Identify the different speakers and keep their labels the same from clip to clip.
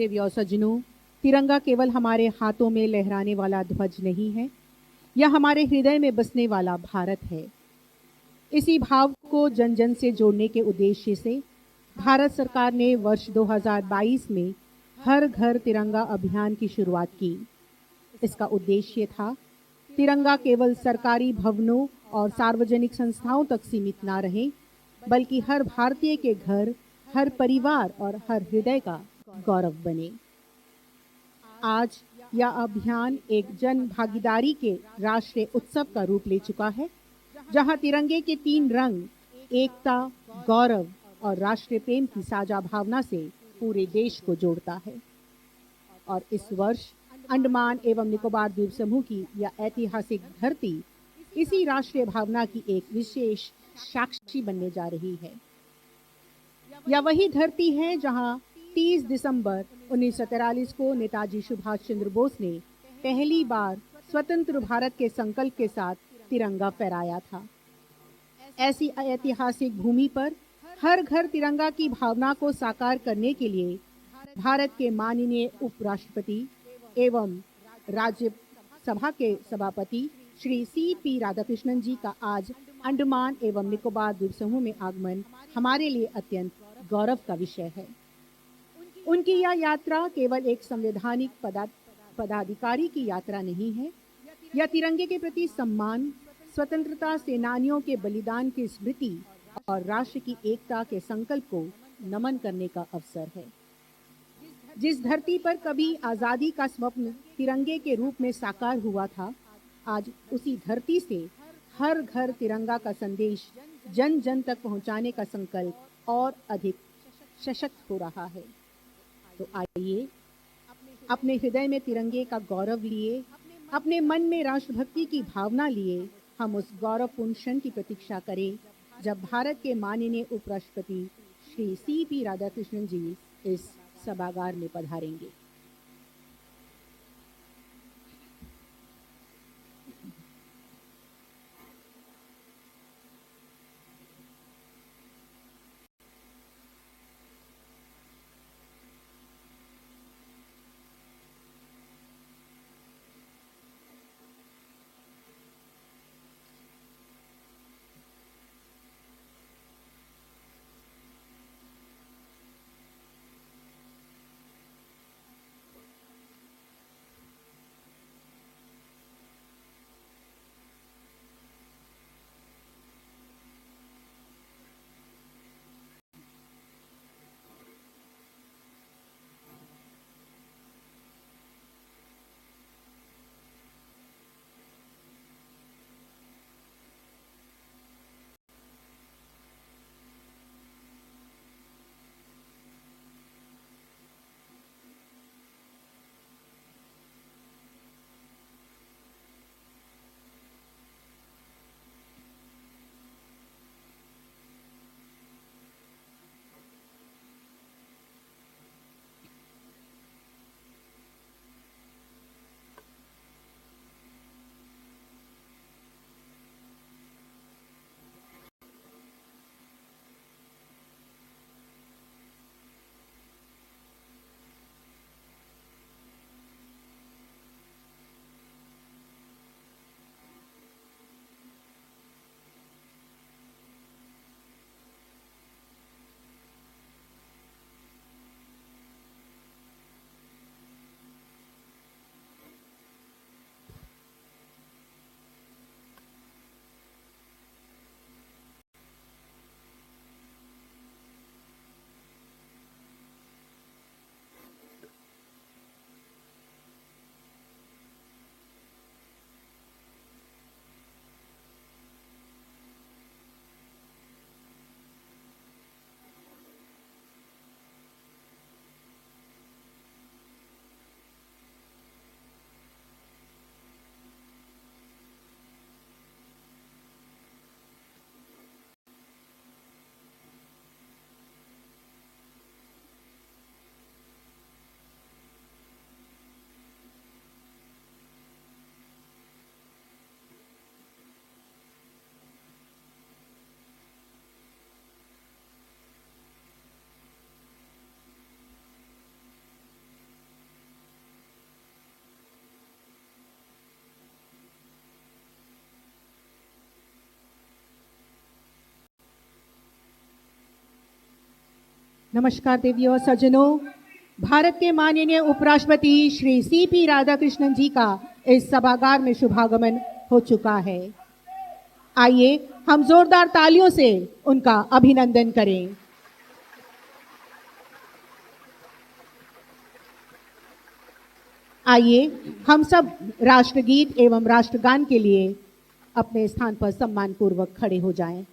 Speaker 1: मेरे व्यो सज्जनों, तिरंगा केवल हमारे हाथों में लहराने वाला ध्वज नहीं है, यह हमारे हृदय में बसने वाला भारत है। इसी भाव को जन जन से जोड़ने के उद्देश्य से भारत सरकार ने वर्ष 2022 में हर घर तिरंगा अभियान की शुरुआत की। इसका उद्देश्य था तिरंगा केवल सरकारी भवनों और सार्वजनिक संस्थाओं तक सीमित ना रहे, बल्कि हर भारतीय के घर, हर परिवार और हर हृदय का गौरव बने। आज यह अभियान एक जन भागीदारी के राष्ट्रीय उत्सव का रूप ले चुका है, जहां तिरंगे के 3 रंग एकता, गौरव और राष्ट्रीय प्रेम की साझा भावना से पूरे देश को जोड़ता है। और इस वर्ष अंडमान एवं निकोबार द्वीप समूह की यह ऐतिहासिक धरती इसी राष्ट्रीय भावना की एक विशेष साक्षी बनने जा रही है। यह वही धरती है जहां 30 दिसंबर 1943 को नेताजी सुभाष चंद्र बोस ने पहली बार स्वतंत्र भारत के संकल्प के साथ तिरंगा फहराया था। ऐसी ऐतिहासिक भूमि पर हर घर तिरंगा की भावना को साकार करने के लिए भारत के माननीय उपराष्ट्रपति एवं राज्यसभा के सभापति श्री CP राधाकृष्णन जी का आज अंडमान एवं निकोबार द्वीप समूह में आगमन हमारे लिए अत्यंत गौरव का विषय है। उनकी यह यात्रा केवल एक संवैधानिक पदाधिकारी की यात्रा नहीं है, यह तिरंगे के प्रति सम्मान, स्वतंत्रता सेनानियों के बलिदान की स्मृति और राष्ट्र की एकता के संकल्प को नमन करने का अवसर है। जिस धरती पर कभी आजादी का स्वप्न तिरंगे के रूप में साकार हुआ था, आज उसी धरती से हर घर तिरंगा का संदेश जन जन तक पहुंचाने का संकल्प और अधिक सशक्त हो रहा है। तो आइए अपने हृदय में तिरंगे का गौरव लिए, अपने मन में राष्ट्रभक्ति की भावना लिए हम उस गौरवपूर्ण क्षण की प्रतीक्षा करें जब भारत के माननीय उपराष्ट्रपति श्री CP राधाकृष्णन जी इस सभागार में पधारेंगे। नमस्कार देवियों और सज्जनों, भारत के माननीय उपराष्ट्रपति श्री सीपी राधाकृष्णन जी का इस सभागार में शुभागमन हो चुका है। आइए हम जोरदार तालियों से उनका अभिनंदन करें। आइए हम सब राष्ट्रगीत एवं राष्ट्रगान के लिए अपने स्थान पर सम्मानपूर्वक खड़े हो जाएं।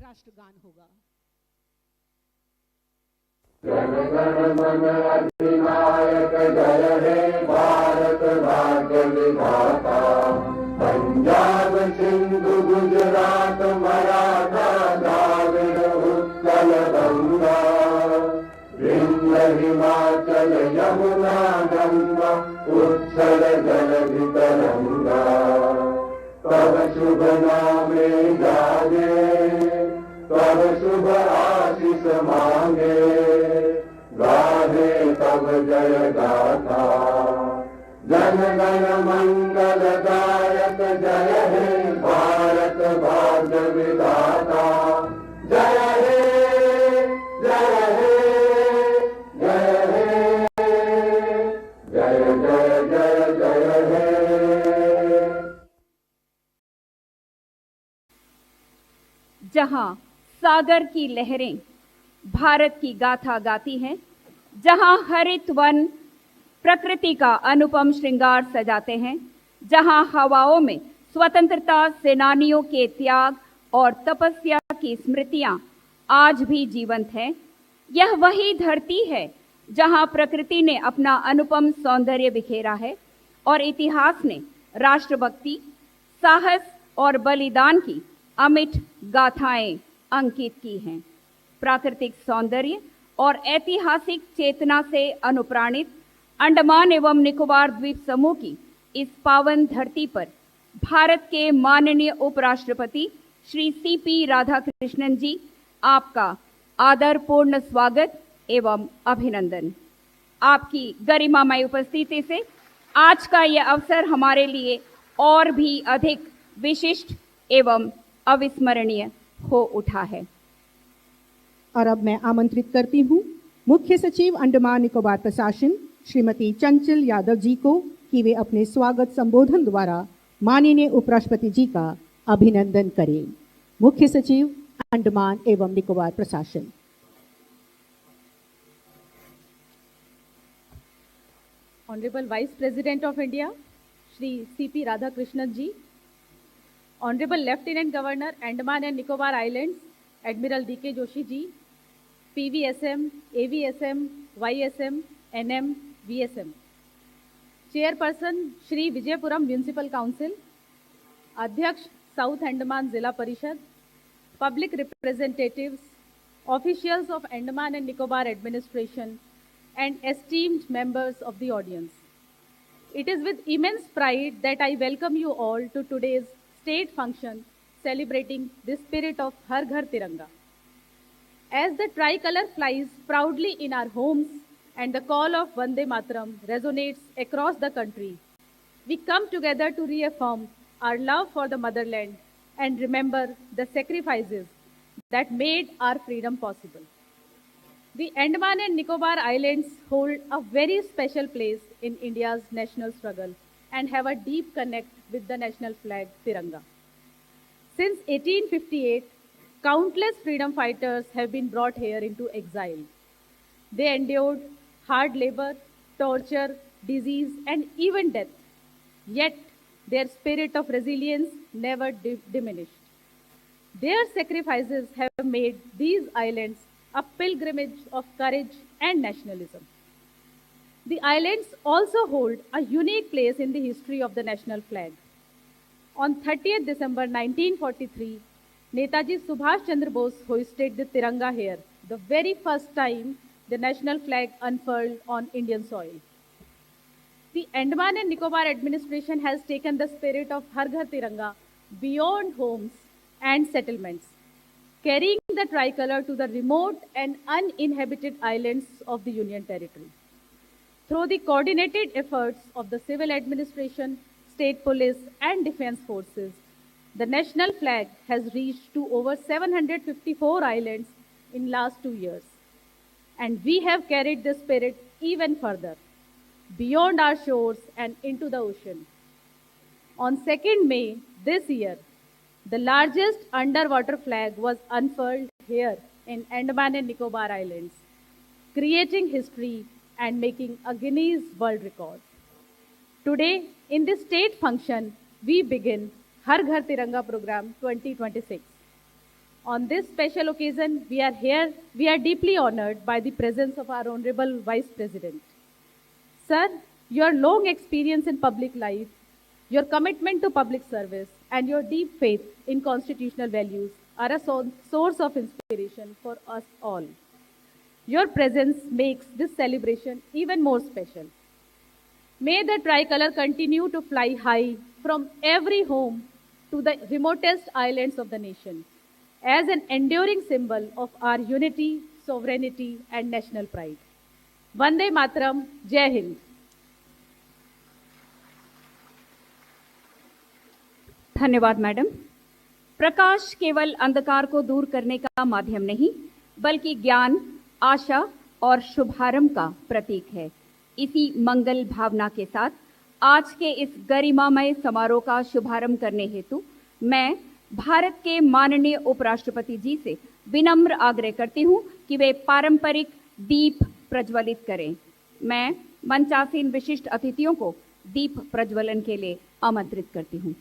Speaker 1: राष्ट्रगान होगा।
Speaker 2: जन गण मन अधिनायक जय हे भारत भाग्य विधाता। पंजाब सिंधु गुजरात मराठा द्राविड़ उत्कल गंगा। विंध्य हिमाचल यमुना गंगा उच्छल जलधि तरंगा। तब शुभ नामे जागे तब शुभ आशीष मांगे। गाहे तब जय गाथा जन गण मंगल दायक जय हे भारत भाग्य विधाता। जय हे जय हे जय हे जय जय जय जय हे।
Speaker 3: जहां सागर की लहरें भारत की गाथा गाती हैं, जहां हरित वन प्रकृति का अनुपम श्रृंगार सजाते हैं, जहां हवाओं में स्वतंत्रता सेनानियों के त्याग और तपस्या की स्मृतियां आज भी जीवंत हैं, यह वही धरती है जहां प्रकृति ने अपना अनुपम सौंदर्य बिखेरा है और इतिहास ने राष्ट्रभक्ति, साहस और बलिदान की अमिट गाथाएं अंकित की हैं। प्राकृतिक सौंदर्य और ऐतिहासिक चेतना से अनुप्राणित अंडमान एवं निकोबार द्वीप समूह की इस पावन धरती पर भारत के माननीय उपराष्ट्रपति श्री सीपी राधाकृष्णन जी, आपका आदरपूर्ण स्वागत एवं अभिनंदन। आपकी गरिमामय उपस्थिति से आज का यह अवसर हमारे लिए और भी अधिक विशिष्ट एवं अविस्मरणीय हो उठा है।
Speaker 1: और अब मैं आमंत्रित करती हूँ मुख्य सचिव अंडमान निकोबार प्रशासन श्रीमती चंचल यादव जी को कि वे अपने स्वागत संबोधन द्वारा माननीय उपराष्ट्रपति जी का अभिनंदन करें। मुख्य सचिव अंडमान एवं निकोबार प्रशासन।
Speaker 4: Honorable Vice President of India, Shri C.P. Radhakrishnan ji, Honorable Lieutenant Governor, Andaman and Nicobar Islands, Admiral D.K. Joshi ji, PVSM, AVSM, YSM, NM, VSM, Chairperson, Shri Vijayapuram Municipal Council, Adhyaksh, South Andaman Zilla Parishad, Public Representatives, officials of Andaman and Nicobar Administration, and esteemed members of the audience. It is with immense pride that I welcome you all to today's state function celebrating the spirit of Har Ghar Tiranga. As the tricolor flies proudly in our homes and the call of Vande Mataram resonates across the country, we come together to reaffirm our love for the motherland and remember the sacrifices that made our freedom possible. The Andaman and Nicobar Islands hold a very special place in India's national struggle and have a deep connect with the national flag, Tiranga. Since 1858, countless freedom fighters have been brought here into exile. They endured hard labor, torture, disease, and even death. Yet, their spirit of resilience never diminished. Their sacrifices have made these islands a pilgrimage of courage and nationalism. The islands also hold a unique place in the history of the national flag. On 30th December 1943, Netaji Subhash Chandra Bose hoisted the Tiranga here, the very first time the national flag unfurled on Indian soil. The Andaman and Nicobar administration has taken the spirit of Har Ghar Tiranga beyond homes and settlements, carrying the tricolor to the remote and uninhabited islands of the Union Territory. Through the coordinated efforts of the civil administration, state police, and defense forces, the national flag has reached to over 754 islands in last 2 years. And we have carried the spirit even further, beyond our shores and into the ocean. On 2nd May this year, the largest underwater flag was unfurled here in Andaman and Nicobar Islands, creating history and making a Guinness World Record. Today, in this state function, we begin Har Ghar Tiranga program 2026. On this special occasion, we are deeply honored by the presence of our Honorable Vice President. Sir, your long experience in public life, your commitment to public service, and your deep faith in constitutional values are a source of inspiration for us all. Your presence makes this celebration even more special. May the tricolor continue to fly high from every home to the remotest islands of the nation as an enduring symbol of our unity, sovereignty, and national pride. Vande Mataram, Jai Hind.
Speaker 3: धन्यवाद madam. प्रकाश केवल अंधकार को दूर करने का माध्यम नहीं, बल्कि ज्ञान, आशा और शुभारंभ का प्रतीक है। इसी मंगल भावना के साथ आज के इस गरिमामय समारोह का शुभारंभ करने हेतु मैं भारत के माननीय उपराष्ट्रपति जी से विनम्र आग्रह करती हूं कि वे पारंपरिक दीप प्रज्वलित करें। मैं मंचासीन विशिष्ट अतिथियों को दीप प्रज्वलन के लिए आमंत्रित करती हूं।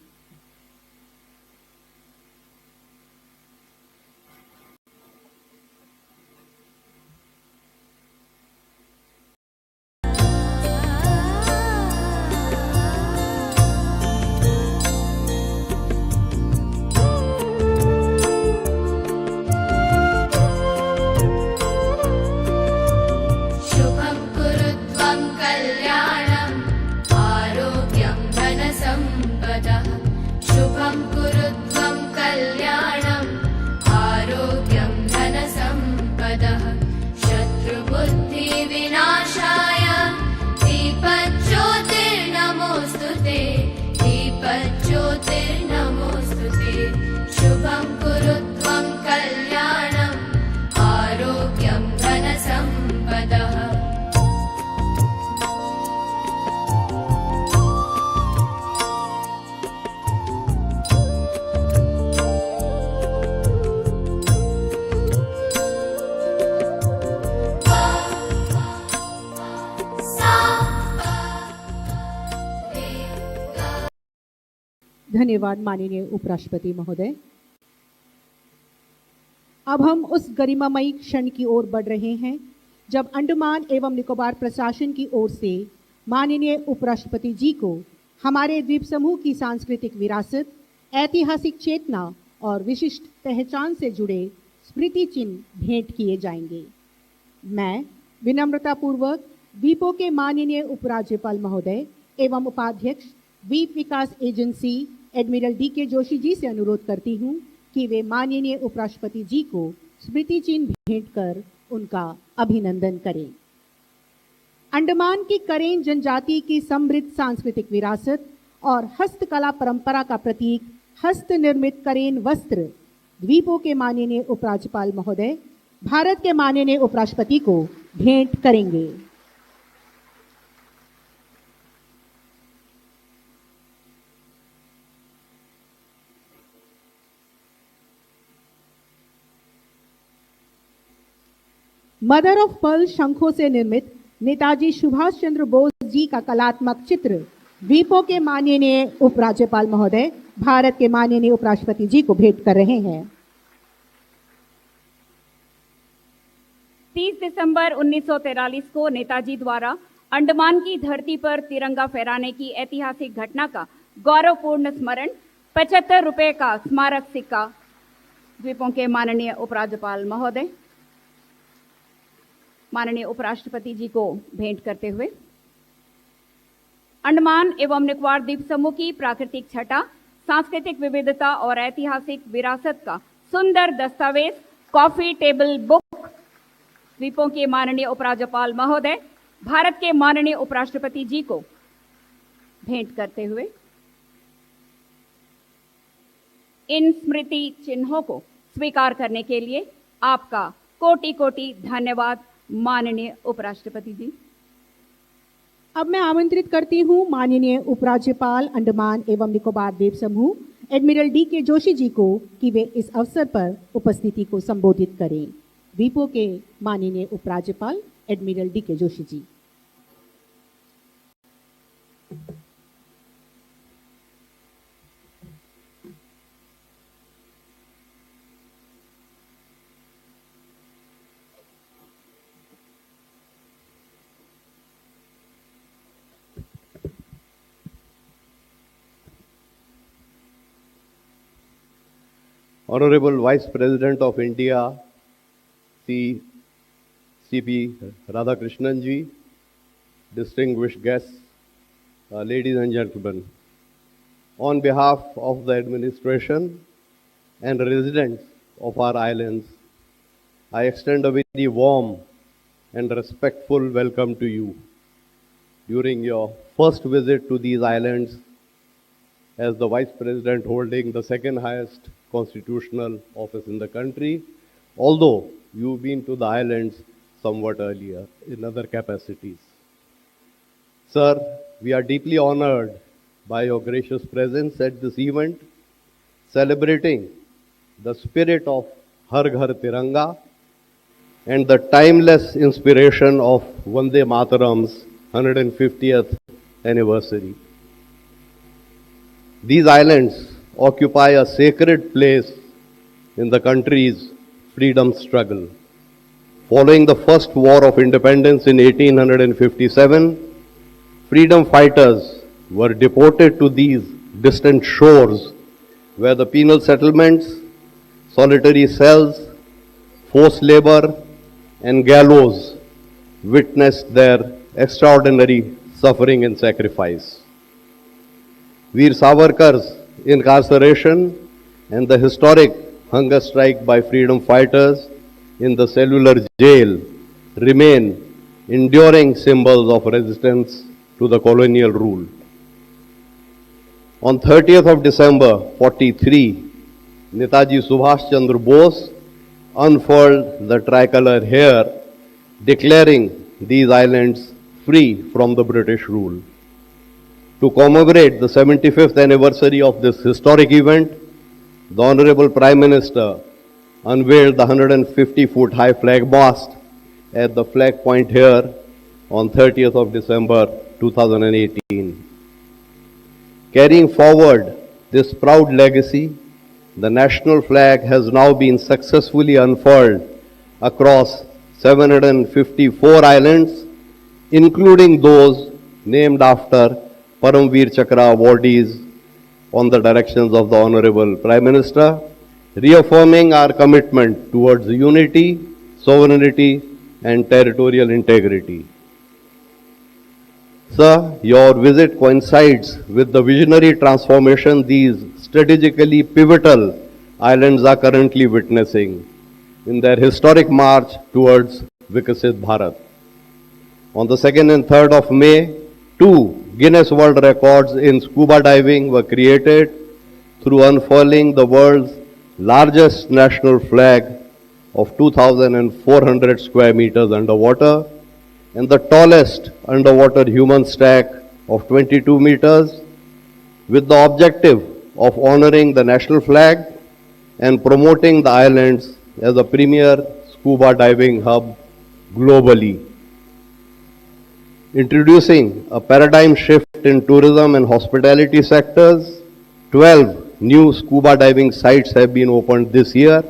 Speaker 1: धन्यवाद माननीय उपराष्ट्रपति महोदय। अब हम उस गरिमामयी क्षण की ओर बढ़ रहे हैं जब अंडमान एवं निकोबार प्रशासन की ओर से माननीय उपराष्ट्रपति जी को हमारे द्वीप समूह की सांस्कृतिक विरासत, ऐतिहासिक चेतना और विशिष्ट पहचान से जुड़े स्मृति चिन्ह भेंट किए जाएंगे। मैं विनम्रतापूर्वक द्वीपों के माननीय उपराज्यपाल महोदय एवं उपाध्यक्ष द्वीप विकास agency admiral DK. Joshi ji से अनुरोध करती हूं कि वे माननीय उपराष्ट्रपति जी को स्मृति चिन्ह भेंट कर उनका अभिनंदन करें। अंडमान की करेन जनजाति की समृद्ध सांस्कृतिक विरासत और हस्तकला परंपरा का प्रतीक हस्त निर्मित करेन वस्त्र द्वीपों के माननीय उपराज्यपाल महोदय भारत के माननीय उपराष्ट्रपति को भेंट करेंगे। मदर ऑफ पर्ल शंखों से निर्मित नेताजी सुभाष चंद्र बोस जी का कलात्मक चित्र द्वीपों के माननीय उपराज्यपाल महोदय भारत के माननीय उपराष्ट्रपति जी को भेंट कर रहे हैं।
Speaker 3: 30 दिसंबर 1943 को नेताजी द्वारा अंडमान की धरती पर तिरंगा फहराने की ऐतिहासिक घटना का गौरवपूर्ण स्मरण 75 रुपए का स्मारक सिक्का द्वीपों के माननीय उपराज्यपाल महोदय माननीय उपराष्ट्रपति जी को भेंट करते हुए अंडमान एवं निकोबार द्वीप समूह की प्राकृतिक छटा, सांस्कृतिक विविधता और ऐतिहासिक विरासत का सुंदर दस्तावेज कॉफी टेबल बुक द्वीपों के माननीय उपराज्यपाल महोदय भारत के माननीय उपराष्ट्रपति जी को भेंट करते हुए इन स्मृति चिन्हों को स्वीकार करने के लिए आपका कोटि कोटि धन्यवाद माननीय उपराष्ट्रपति जी।
Speaker 1: अब मैं आमंत्रित करती हूं माननीय उपराज्यपाल अंडमान एवं निकोबार द्वीप समूह एडमिरल डी.के. जोशी जी को कि वे इस अवसर पर उपस्थिति को संबोधित करें। द्वीपों के माननीय उपराज्यपाल admiral DK. Joshi ji.
Speaker 5: Honorable Vice President of India, C.P. Radhakrishnan ji, distinguished guests, ladies and gentlemen, on behalf of the administration and residents of our islands, I extend a very warm and respectful welcome to you during your first visit to these islands as the Vice President holding the second highest constitutional office in the country, although you've been to the islands somewhat earlier in other capacities. Sir, we are deeply honored by your gracious presence at this event, celebrating the spirit of Har Ghar Tiranga and the timeless inspiration of Vande Mataram's 150th anniversary. These islands occupy a sacred place in the country's freedom struggle. Following the first war of independence in 1857, freedom fighters were deported to these distant shores where the penal settlements, solitary cells, forced labor, and gallows witnessed their extraordinary suffering and sacrifice. Veer Savarkar's incarceration and the historic hunger strike by freedom fighters in the cellular jail remain enduring symbols of resistance to the colonial rule. On 30th of December 43, Netaji Subhash Chandra Bose unfurled the tricolor here, declaring these islands free from the British rule. To commemorate the 75th anniversary of this historic event, the Honorable Prime Minister unveiled the 150-foot high flag mast at the flag point here on 30th of December 2018. Carrying forward this proud legacy, the national flag has now been successfully unfurled across 754 islands, including those named after Paramveer Chakra awardees on the directions of the Honorable Prime Minister, reaffirming our commitment towards unity, sovereignty, and territorial integrity. Sir, your visit coincides with the visionary transformation these strategically pivotal islands are currently witnessing in their historic march towards Vikasit Bharat. On the 2nd and 3rd of May, 2 Guinness World Records in scuba diving were created through unfurling the world's largest national flag of 2,400 square meters underwater and the tallest underwater human stack of 22 meters, with the objective of honoring the national flag and promoting the islands as a premier scuba diving hub globally. Introducing a paradigm shift in tourism and hospitality sectors, 12 new scuba diving sites have been opened this year,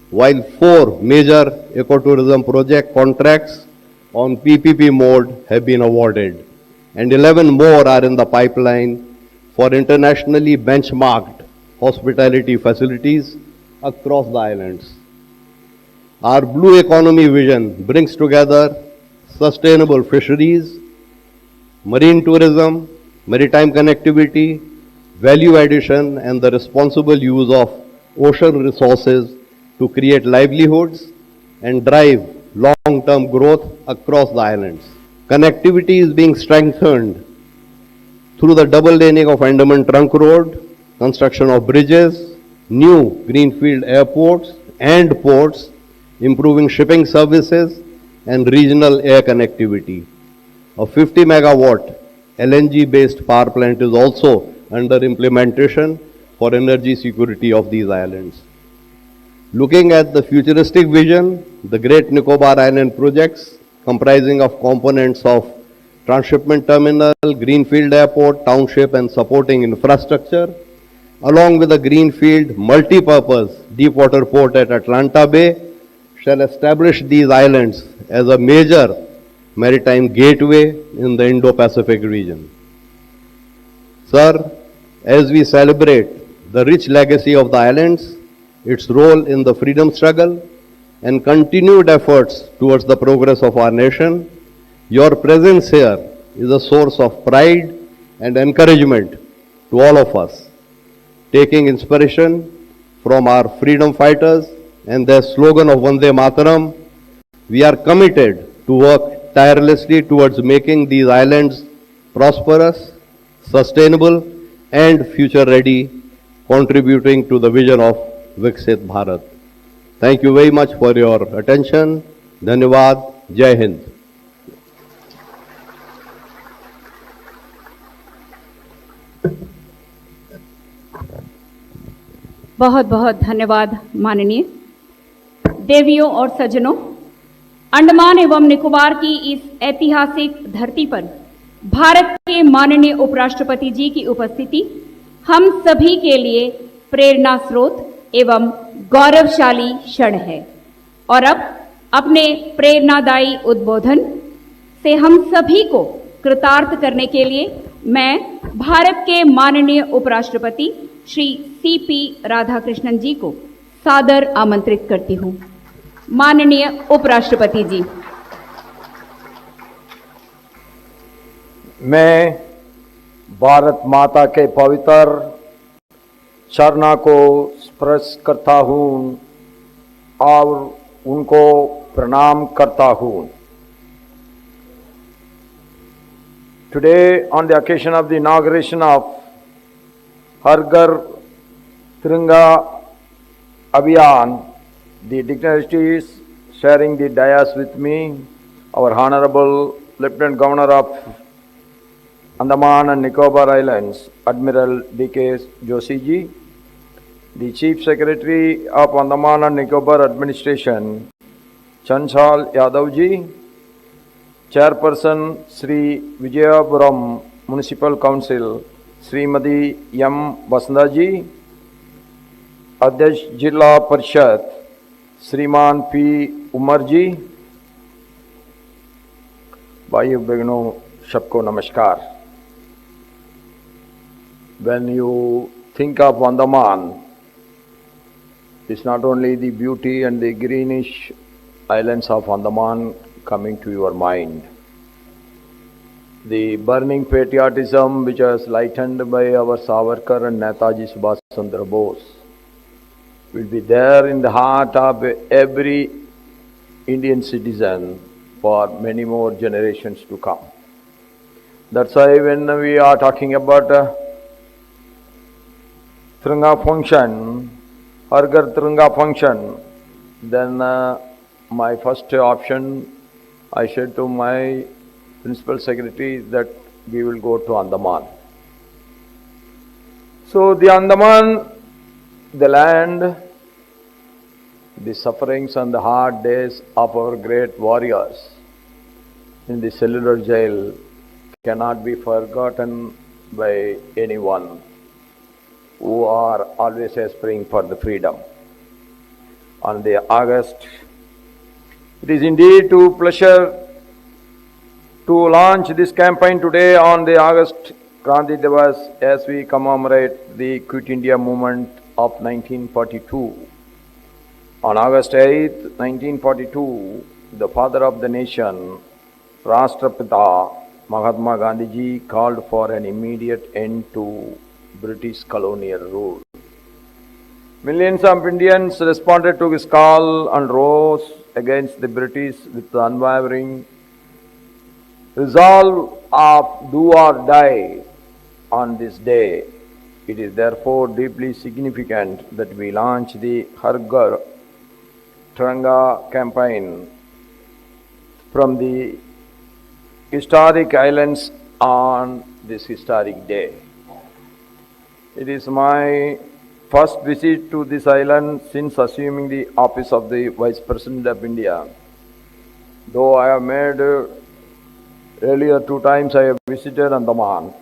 Speaker 5: while 4 major ecotourism project contracts on PPP mode have been awarded, and 11 more are in the pipeline for internationally benchmarked hospitality facilities across the islands. Our blue economy vision brings together sustainable fisheries, marine tourism, maritime connectivity, value addition, and the responsible use of ocean resources to create livelihoods and drive long-term growth across the islands. Connectivity is being strengthened through the double laning of Andaman Trunk Road, construction of bridges, new greenfield airports and ports, improving shipping services, and regional air connectivity. A 50 megawatt LNG-based power plant is also under implementation for energy security of these islands. Looking at the futuristic vision, the Great Nicobar Island projects, comprising of components of transshipment terminal, greenfield airport, township, and supporting infrastructure, along with a greenfield multi-purpose deepwater port at Atlanta Bay, shall establish these islands as a major maritime gateway in the Indo-Pacific region. Sir, as we celebrate the rich legacy of the islands, its role in the freedom struggle, and continued efforts towards the progress of our nation, your presence here is a source of pride and encouragement to all of us, taking inspiration from our freedom fighters and their slogan of Vande Mataram. We are committed to work tirelessly towards making these islands prosperous, sustainable, and future-ready, contributing to the vision of Viksit Bharat. Thank you very much for your attention. Dhanyavad. Jai Hind.
Speaker 3: बहुत बहुत धन्यवाद माननीय देवियों और सज्जनों। अंडमान एवं निकोबार की इस ऐतिहासिक धरती पर भारत के माननीय उपराष्ट्रपति जी की उपस्थिति हम सभी के लिए प्रेरणा स्रोत एवं गौरवशाली क्षण है। और अब अपने प्रेरणादायी उद्बोधन से हम सभी को कृतार्थ करने के लिए मैं भारत के माननीय उपराष्ट्रपति श्री सीपी राधाकृष्णन जी को सादर आमंत्रित करती हूं। माननीय उपराष्ट्रपति जी।
Speaker 6: मैं भारत माता के पवित्र चरणों को स्पर्श करता हूं और उनको प्रणाम करता हूं। Today, on the occasion of the inauguration of Har Ghar Tiranga Abhiyan, the dignitaries sharing the dais with me, our Honorable Lieutenant Governor of Andaman and Nicobar Islands, Admiral D.K. Joshi ji, the Chief Secretary of Andaman and Nicobar Administration, Chanchal Yadav ji, Chairperson Sri Vijayapuram Municipal Council, Shrimati M Vasantha ji, अध्यक्ष जिला परिषद श्रीमान P Umar जी, भाइयों बहनों सबको नमस्कार। When you think of Andaman, it's not only the beauty and the greenish islands of Andaman coming to your mind. The burning patriotism which was lightened by our Savarkar and Netaji Subhash Chandra Bose will be there in the heart of every Indian citizen for many more generations to come. That's why when we are talking about Tiranga function, Har Ghar Tiranga function, then my first option, I said to my principal secretary that we will go to Andaman. So the Andaman, the land, the sufferings and the hard days of our great warriors in the cellular jail cannot be forgotten by anyone who are always aspiring for the freedom. On the August, it is indeed a pleasure to launch this campaign today on the August Kranti Divas as we commemorate the Quit India movement of 1942. On August 8, 1942, the father of the nation, Rashtrapita Mahatma Gandhi ji, called for an immediate end to British colonial rule. Millions of Indians responded to his call and rose against the British with the unwavering resolve of do or die on this day. It is therefore deeply significant that we launch the Har Ghar Tiranga campaign from the historic islands on this historic day. It is my first visit to this island since assuming the office of the Vice President of India. Though I have made earlier 2 times I have visited Andaman,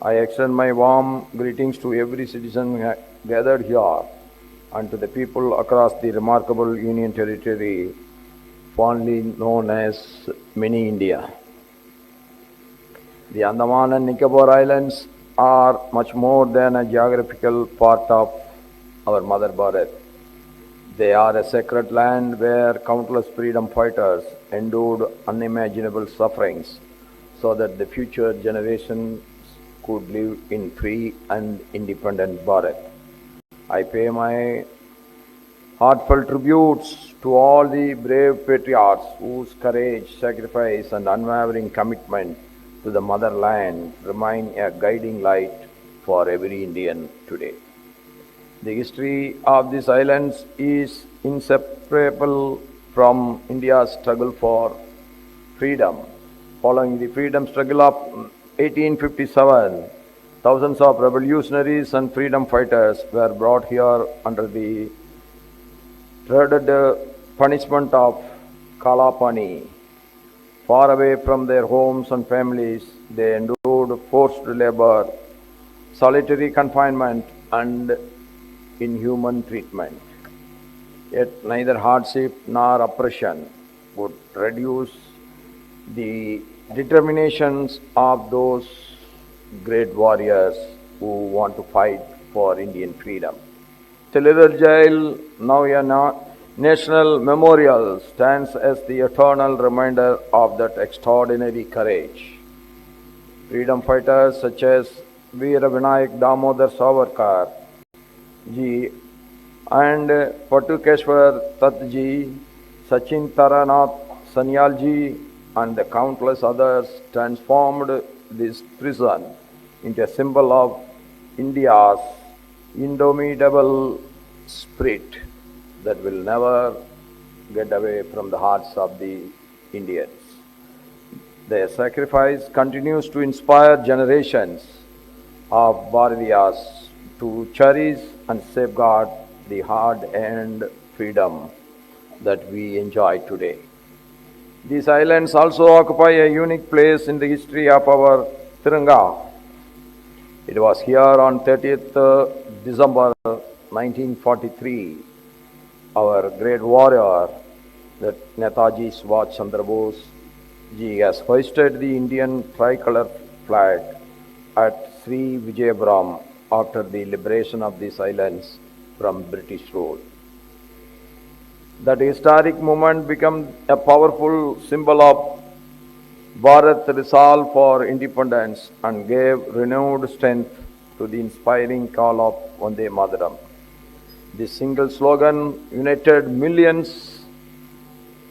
Speaker 6: I extend my warm greetings to every citizen gathered here and to the people across the remarkable Union Territory fondly known as Mini India. The Andaman and Nicobar Islands are much more than a geographical part of our Mother Bharat. They are a sacred land where countless freedom fighters endured unimaginable sufferings so that the future generations could live in free and independent Bharat. I pay my heartfelt tributes to all the brave patriots whose courage, sacrifice and unwavering commitment to the motherland remain a guiding light for every Indian today. The history of these islands is inseparable from India's struggle for freedom. Following the freedom struggle of 1857, thousands of revolutionaries and freedom fighters were brought here under the dreaded punishment of Kalapani. Far away from their homes and families, they endured forced labor, solitary confinement, and inhuman treatment. Yet neither hardship nor oppression would reduce the determinations of those great warriors who want to fight for Indian freedom. Cellular Jail, now a national memorial, stands as the eternal reminder of that extraordinary courage. Freedom fighters such as Veera Vinayak Damodar Savarkar ji and Patukeshwar Tat ji, Sachin Taranath Sanyal ji and the countless others transformed this prison into a symbol of India's indomitable spirit that will never get away from the hearts of the Indians. Their sacrifice continues to inspire generations of Bharatiyas to cherish and safeguard the hard-earned freedom that we enjoy today. These islands also occupy a unique place in the history of our Tiranga. It was here on 30th December 1943, our great warrior, that Netaji Subhash Chandra Bose ji has hoisted the Indian tricolor flag at Sri Vijayapuram after the liberation of these islands from British rule. That historic moment became a powerful symbol of Bharat's resolve for independence and gave renewed strength to the inspiring call of Vande Mataram. This single slogan united millions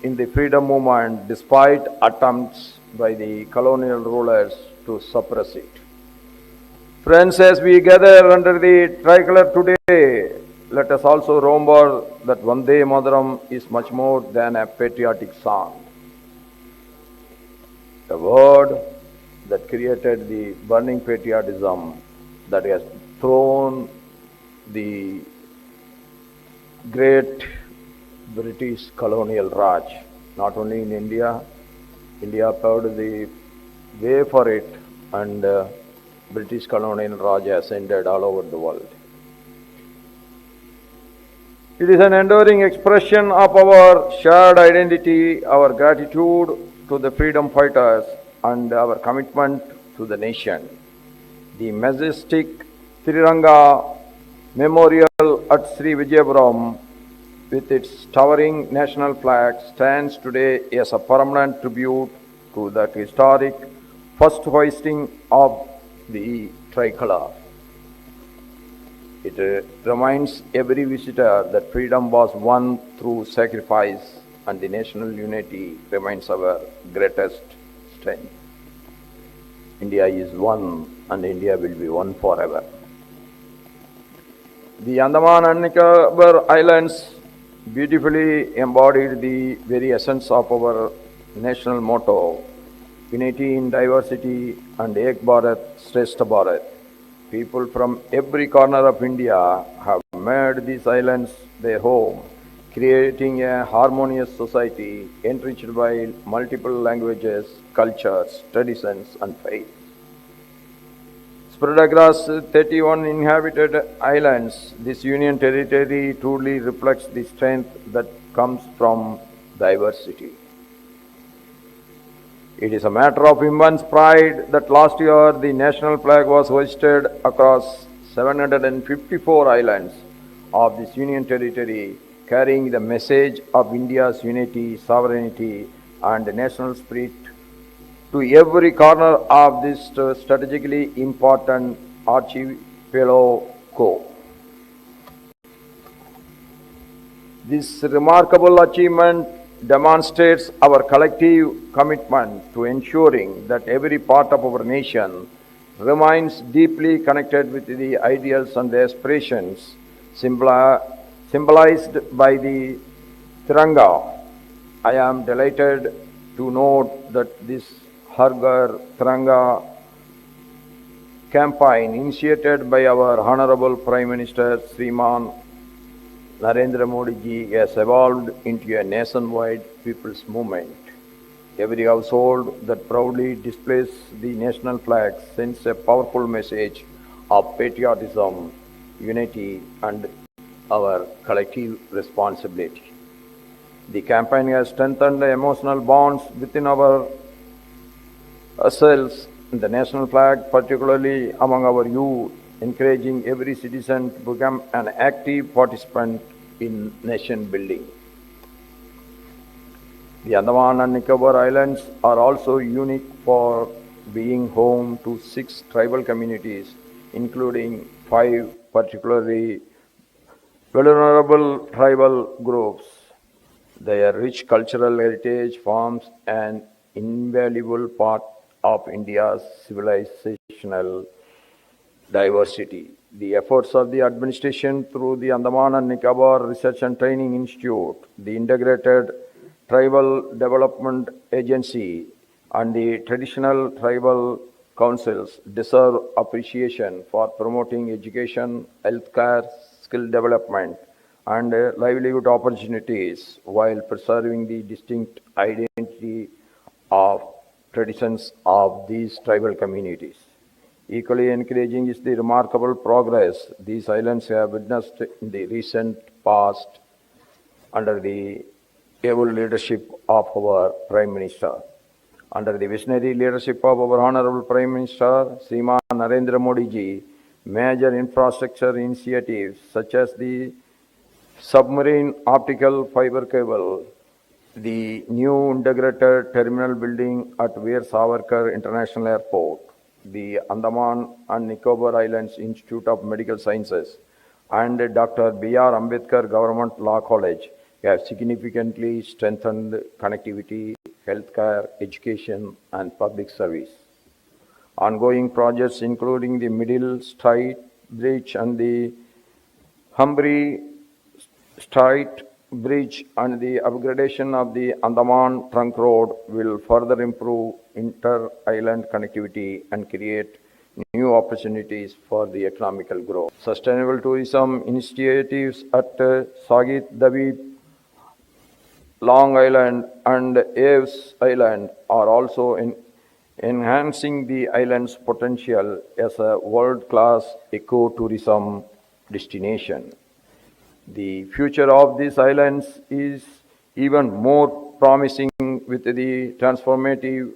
Speaker 6: in the freedom movement despite attempts by the colonial rulers to suppress it. Friends, as we gather under the tricolor today, let us also remember that Vande Mataram is much more than a patriotic song. A word that created the burning patriotism that has thrown the great British colonial Raj, not only in India. India paved the way for it, and British colonial Raj has ended all over the world. It is an enduring expression of our shared identity, our gratitude to the freedom fighters, and our commitment to the nation. The majestic Tiranga Memorial at Sri Vijayapuram, with its towering national flag, stands today as a permanent tribute to that historic first hoisting of the tricolor. It reminds every visitor that freedom was won through sacrifice, and the national unity remains our greatest strength. India is one, and India will be one forever. The Andaman and Nicobar Islands beautifully embodied the very essence of our national motto, unity in diversity and Ek Bharat, Shrestha Bharat. People from every corner of India have made these islands their home, creating a harmonious society enriched by multiple languages, cultures, traditions, and faiths. Spread across 31 inhabited islands, this union territory truly reflects the strength that comes from diversity. It is a matter of immense pride that last year the national flag was hoisted across 754 islands of this union territory, carrying the message of India's unity, sovereignty, and national spirit to every corner of this strategically important archipelago. This remarkable achievement demonstrates our collective commitment to ensuring that every part of our nation remains deeply connected with the ideals and aspirations symbolized by the Tiranga. I am delighted to note that this Har Ghar Tiranga campaign initiated by our Honorable Prime Minister Sriman Narendra Modi ji has evolved into a nationwide people's movement. Every household that proudly displays the national flag sends a powerful message of patriotism, unity, and our collective responsibility. The campaign has strengthened the emotional bonds within ourselves and the national flag, particularly among our youth, encouraging every citizen to become an active participant in nation building. The Andaman and Nicobar Islands are also unique for being home to 6 tribal communities, including 5 particularly vulnerable tribal groups. Their rich cultural heritage forms an invaluable part of India's civilizational diversity. The efforts of the administration through the Andaman and Nicobar Research and Training Institute, the Integrated Tribal Development Agency, and the traditional tribal councils deserve appreciation for promoting education, healthcare, skill development, and livelihood opportunities while preserving the distinct identity of traditions of these tribal communities. Equally encouraging is the remarkable progress these islands have witnessed in the recent past under the able leadership of our Prime Minister. Under the visionary leadership of our Honorable Prime Minister, Sriman Narendra Modi ji, major infrastructure initiatives such as the submarine optical fiber cable, the new integrated terminal building at Veer Savarkar International Airport, the Andaman and Nicobar Islands Institute of Medical Sciences, and Dr. B.R. Ambedkar Government Law College have significantly strengthened connectivity, healthcare, education, and public service. Ongoing projects including the Middle Strait Bridge and the Humphrey Strait Bridge and the upgradation of the Andaman Trunk Road will further improve inter-island connectivity and create new opportunities for the economical growth. Sustainable tourism initiatives at Sagit Dabi, Long Island and Aves Island are also enhancing the island's potential as a world-class eco-tourism destination. The future of these islands is even more promising with the transformative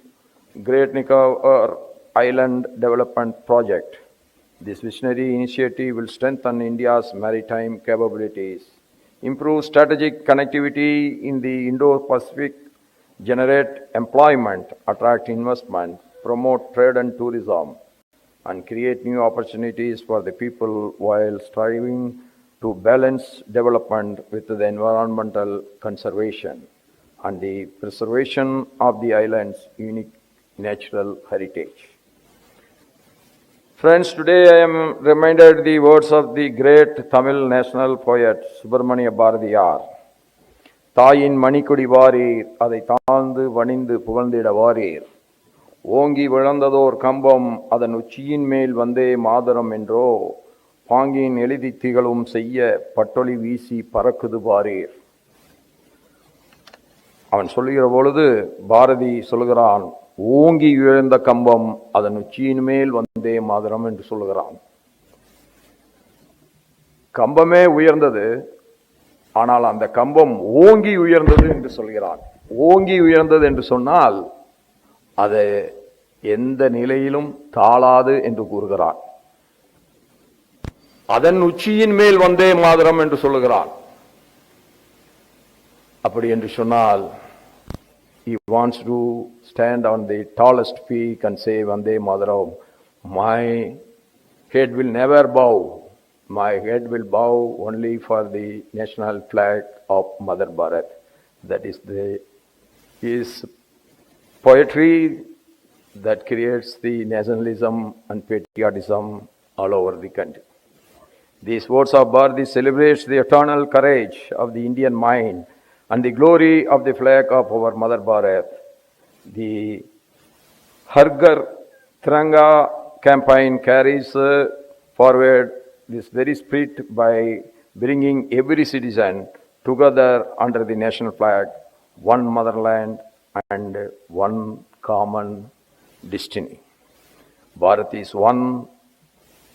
Speaker 6: Great Nicobar Island Development Project. This visionary initiative will strengthen India's maritime capabilities, improve strategic connectivity in the Indo-Pacific, generate employment, attract investment, promote trade and tourism, and create new opportunities for the people while striving to balance development with the environmental conservation and the preservation of the island's unique natural heritage. Friends, today I am reminded the words of the great Tamil national poet Subramania Bharatiyar. தாயின் மணிக்குடி வாரீர், அதை தாழ்ந்து வணிந்து புகழ்ந்திட வாரீர். ஓங்கி விழந்ததோர் கம்பம், அதன் உச்சியின் மேல் வந்தே மாதரம் என்றோ, பாங்கின் எழுதி திகழும் செய்ய பட்டொளி வீசி பறக்குது பாரீர். அவன் சொல்லுகிற பொழுது பாரதி சொல்லுகிறான், ஓங்கி விழுந்த கம்பம் அதன் உச்சியின் மேல் வந்தே மாதரம் என்று சொல்லுகிறான். கம்பமே உயர்ந்தது, ஆனால் அந்த கம்பம் ஓங்கி உயர்ந்தது என்று சொல்கிறான். ஓங்கி உயர்ந்தது என்று சொன்னால் அது எந்த நிலையிலும் தாழாது என்று கூறுகிறான். அதன் உச்சியின் மேல் வந்தே மாதரம் என்று சொல்லுகிறான். அப்படி என்று சொன்னால் he wants to stand on the tallest peak and say Vande Mataram, my head will never bow. My head will bow only for the national flag of Mother Bharat. That is his poetry that creates the nationalism and patriotism all over the country. These words of Bharati celebrates the eternal courage of the Indian mind and the glory of the flag of our Mother Bharat. The Har Ghar Tiranga campaign carries forward this very spirit by bringing every citizen together under the national flag, one motherland and one common destiny. Bharat is one,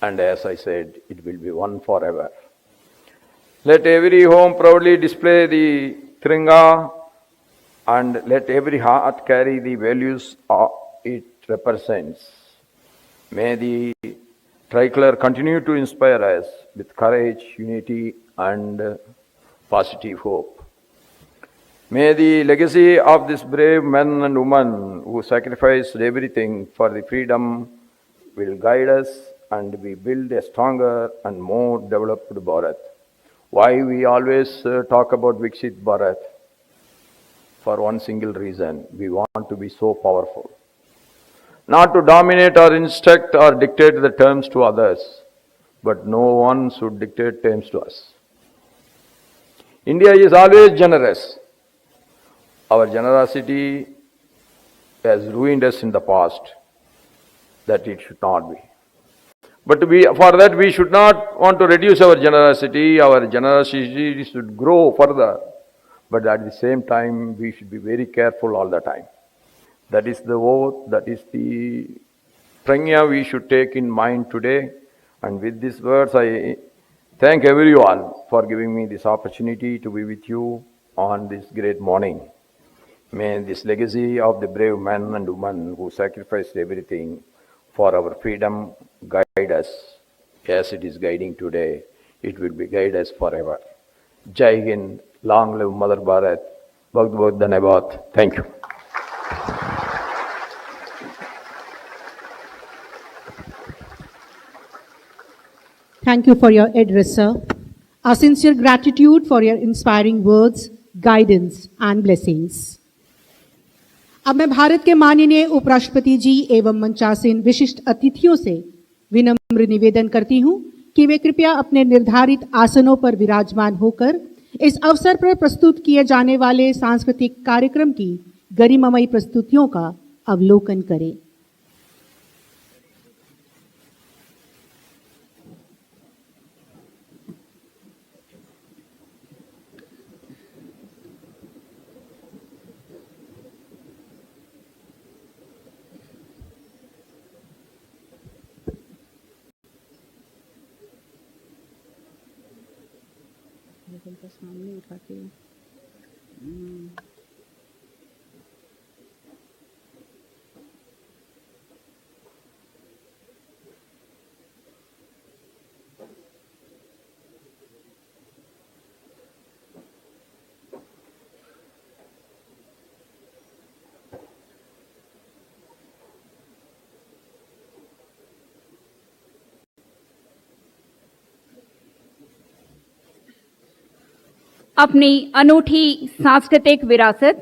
Speaker 6: and as I said, it will be one forever. Let every home proudly display the Tiranga, and let every heart carry the values it represents. May the tricolor continue to inspire us with courage, unity, and positive hope. May the legacy of these brave men and women who sacrificed everything for the freedom will guide us, and we build a stronger and more developed Bharat. Why we always talk about Viksit Bharat? For one single reason, we want to be so powerful. Not to dominate or instruct or dictate the terms to others, but no one should dictate terms to us. India is always generous. Our generosity has ruined us in the past, that it should not be. But for that we should not want to reduce our generosity. Our generosity should grow further. But at the same time, we should be very careful all the time. That is the oath, that is the prajna we should take in mind today. And with these words, I thank everyone for giving me this opportunity to be with you on this great morning. May this legacy of the brave men and women who sacrificed everything for our freedom guide us as it is guiding today. It will be guide us forever. Jai Hind, long live Mother Bharat. Bhakt Bhakt Dhanyavad. Thank you.
Speaker 1: Thank you for your address, sir. Our sincere gratitude for your inspiring words, guidance and blessings. अब मैं भारत के माननीय उपराष्ट्रपति जी एवं मंचासीन विशिष्ट अतिथियों से विनम्र निवेदन करती हूं कि वे कृपया अपने निर्धारित आसनों पर विराजमान होकर इस अवसर पर प्रस्तुत किए जाने वाले सांस्कृतिक कार्यक्रम की गरिमामयी प्रस्तुतियों का अवलोकन करें। सामने उठा के
Speaker 3: अपनी अनूठी सांस्कृतिक विरासत,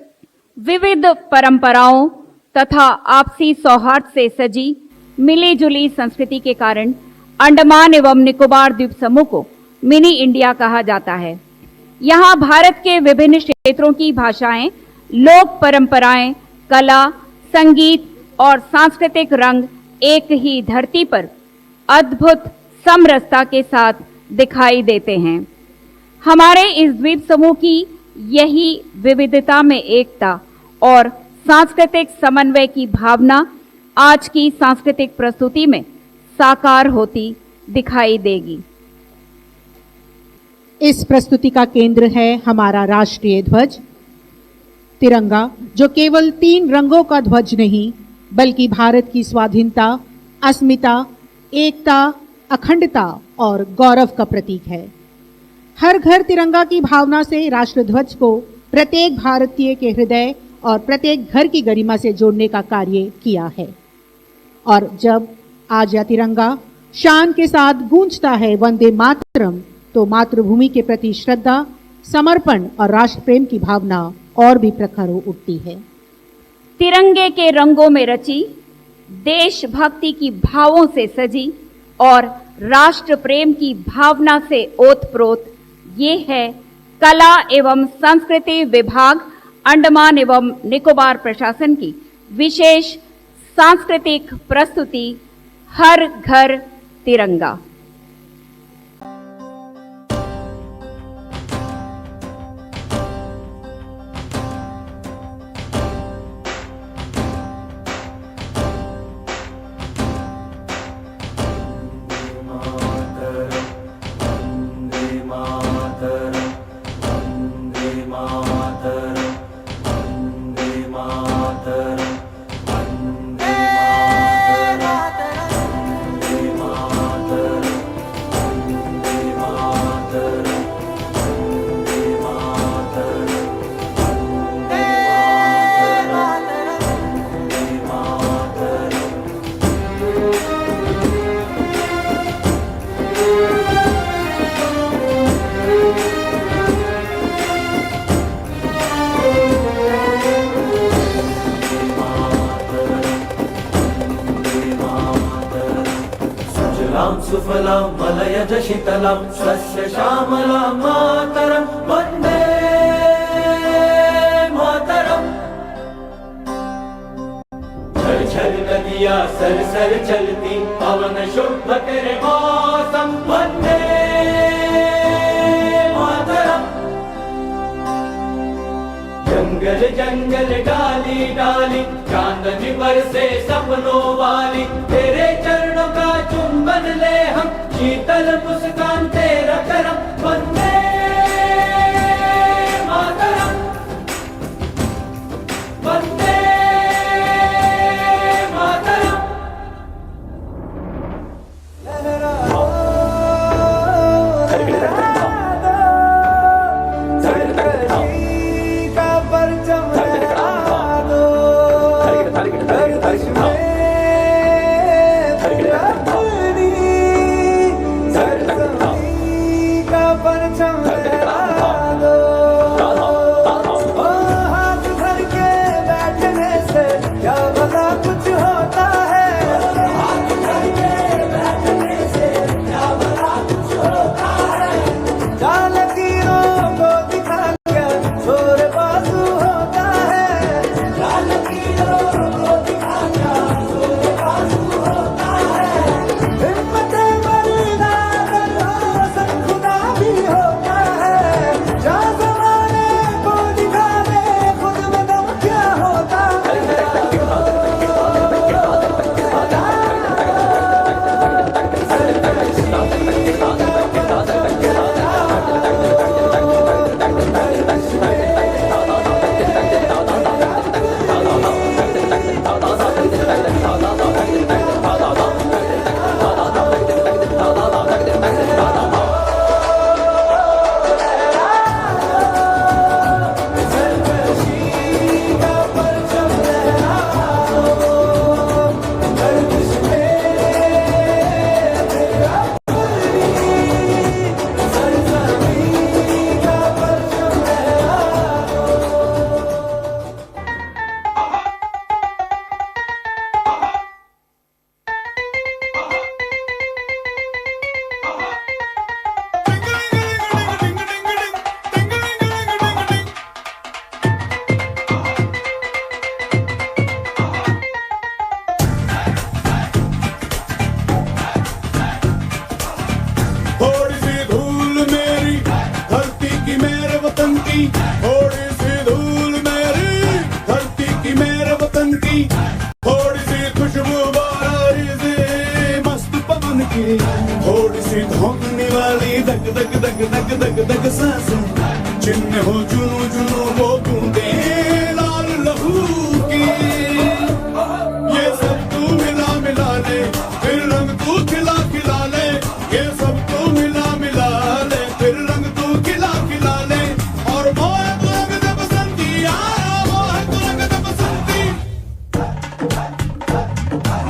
Speaker 3: विविध परंपराओं तथा आपसी सौहार्द से सजी मिली जुली संस्कृति के कारण अंडमान एवं निकोबार द्वीप समूह को मिनी इंडिया कहा जाता है। यहाँ भारत के विभिन्न क्षेत्रों की भाषाएं, लोक परंपराएं, कला, संगीत और सांस्कृतिक रंग एक ही धरती पर अद्भुत समरसता के साथ दिखाई देते हैं। हमारे इस द्वीप समूह की यही विविधता में एकता और सांस्कृतिक समन्वय की भावना आज की सांस्कृतिक प्रस्तुति में साकार होती दिखाई देगी।
Speaker 1: इस प्रस्तुति का केंद्र है हमारा राष्ट्रीय ध्वज तिरंगा, जो केवल 3 रंगों का ध्वज नहीं बल्कि भारत की स्वाधीनता, अस्मिता, एकता, अखंडता और गौरव का प्रतीक है। हर घर तिरंगा की भावना से राष्ट्र ध्वज को प्रत्येक भारतीय के हृदय और प्रत्येक घर की गरिमा से जोड़ने का कार्य किया है। और जब आज यह तिरंगा शान के साथ गूंजता है वंदे मातरम, तो मातृभूमि के प्रति श्रद्धा, समर्पण और राष्ट्र प्रेम की भावना और भी प्रखर हो उठती है।
Speaker 3: तिरंगे के रंगों में रची, देशभक्ति की भावों से सजी और राष्ट्र प्रेम की भावना से ओतप्रोत ये है कला एवं संस्कृति विभाग, अंडमान एवं निकोबार प्रशासन की विशेष सांस्कृतिक प्रस्तुति हर घर तिरंगा।
Speaker 7: सुफलां मलयज शीतलां शस्य श्यामलां मातरं वन्दे मातरम्। छल छल नदियाँ सर सर चलती, पवन शुभ करे मौसम, वन्दे मातरम्। जंगल जंगल डाली डाली चांदनी बरसे सपनों वाली तेरे चरणों का चुंबन ले हम शीतल मुस्कान तेरा करम वंदे मातरम वंदे मातरम।
Speaker 2: थोड़ी सी धूल मेरी धरती की मेरे वतन की, थोड़ी सी खुशबू बारी से मस्त पवन की, थोड़ी सी धोखने वाली दग दग दग दग दग दग सांसें, जिनमें हो जुनू जुनू वो बूंदे लाल लहू की। ये सब तू मिला मिला ले, फिर रंग तू खिला खिला ले, ये सब तू मिला मिला ले, फिर रंग तू खिला खिला ले। और मोह तू रंग दे बसंती यारा, मोह तू रंग दे बसंती,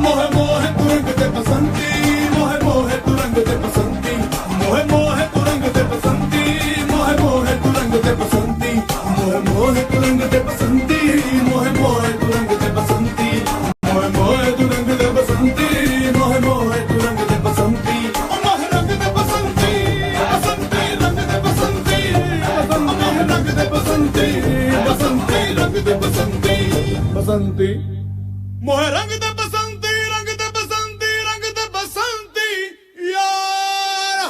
Speaker 2: मोह मोह तू रंग दे बसंती, मोह मोह तू रंग दे बसंती, मोह मोह तू रंग दे बसंती, मोह मोह तू रंग दे बसंती, मोह मोह तू रंग दे बसंती, मोह मोह तू रंग दे बसंती, मोह मोह तू रंग दे बसंती, मोह मोह तू रंग दे बसंती, मोह रंग दे बसंती, बसंती रंग दे बसंती, मोह रंग दे बसंती, बसंती रंग दे बसंती, बसंती मोह रंग दे बसंती, रंग दे बसंती, रंग दे बसंती यार।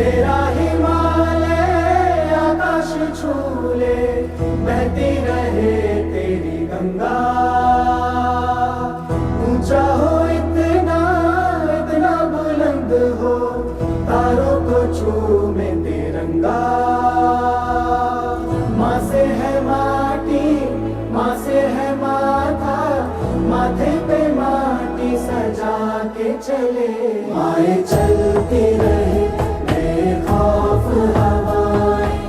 Speaker 7: तेरा हिमालय आकाश छूले, बहती रहे तेरी गंगा। ऊंचा हो इतना, इतना बुलंद हो, तारों को छूमे तिरंगा। माँ से है माटी, माँ से है माथा, माथे पे माटी सजा के चले। आए चलती रहे बेखौफ हवाएं,